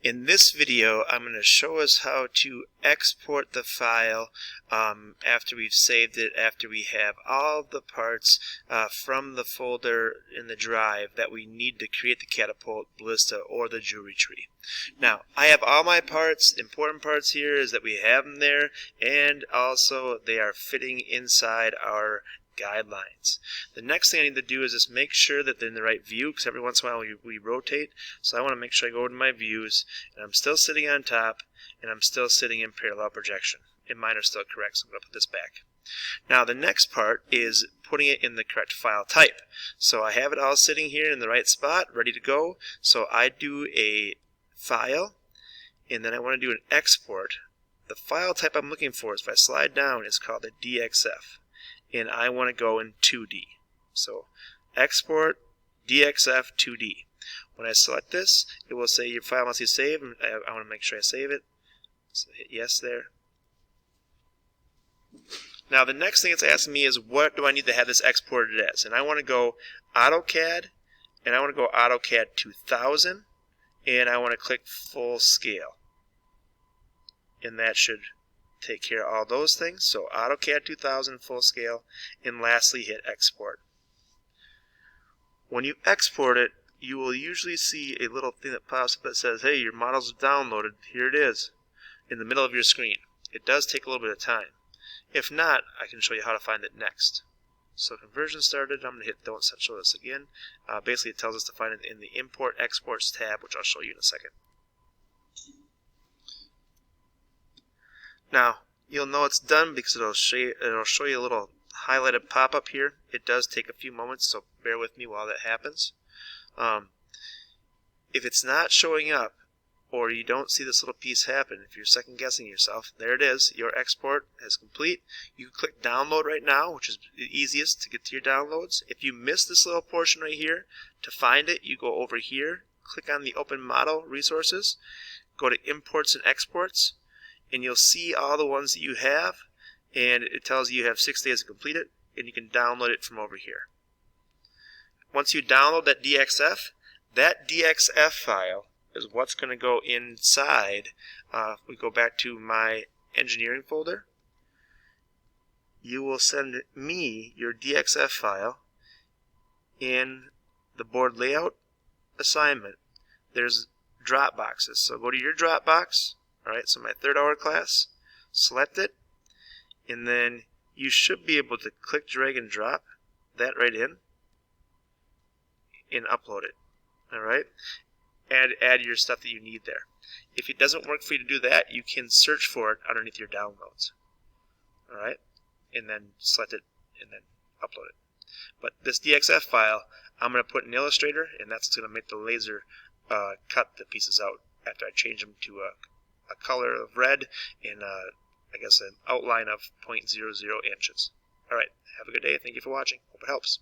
In this video, I'm going to show us how to export the file after we've saved it, after we have all the parts from the folder in the drive that we need to create the catapult, ballista, or the jewelry tree. Now, I have all my parts. The important parts here is that we have them there, and also they are fitting inside our guidelines. The next thing I need to do is just make sure that they're in the right view, because every once in a while we rotate. So I want to make sure I go to my views, and I'm still sitting on top, and I'm still sitting in parallel projection. And mine are still correct, so I'm going to put this back. Now the next part is putting it in the correct file type. So I have it all sitting here in the right spot, ready to go. So I do a file, and then I want to do an export. The file type I'm looking for, if I slide down, is called a DXF. And I want to go in 2D. So export DXF 2D. When I select this, it will say your file must be saved. I want to make sure I save it. So hit yes there. Now the next thing it's asking me is what do I need to have this exported as? And I want to go AutoCAD, and I want to go AutoCAD 2000, and I want to click full scale. And that should take care of all those things. So AutoCAD 2000 full scale, and lastly hit export. When you export it, you will usually see a little thing that pops up that says, hey, your model's downloaded. Here it is in the middle of your screen. It does take a little bit of time. If not, I can show you how to find it next. So conversion started. I'm going to hit don't show this again. Basically it tells us to find it in the import exports tab, which I'll show you in a second. Now, you'll know it's done because it'll show you a little highlighted pop-up here. It does take a few moments, so bear with me while that happens. If it's not showing up, or you don't see this little piece happen, if you're second-guessing yourself, there it is. Your export is complete. You can click download right now, which is the easiest to get to your downloads. If you miss this little portion right here, to find it, you go over here, click on the Open Model Resources, go to Imports and Exports, and you'll see all the ones that you have, and it tells you have 6 days to complete it, and you can download it from over here. Once you download that DXF file is what's going to go inside. If we go back to my engineering folder, you will send me your DXF file in the board layout assignment. There's Dropboxes, so go to your Dropbox. Alright, so my 3rd hour class, select it, and then you should be able to click, drag, and drop that right in and upload it. Alright, and add your stuff that you need there. If it doesn't work for you to do that, you can search for it underneath your downloads. Alright, and then select it and then upload it. But this DXF file, I'm going to put in Illustrator, and that's going to make the laser cut the pieces out after I change them to a color of red and I guess an outline of 0.00 inches. Alright, have a good day. Thank you for watching. Hope it helps.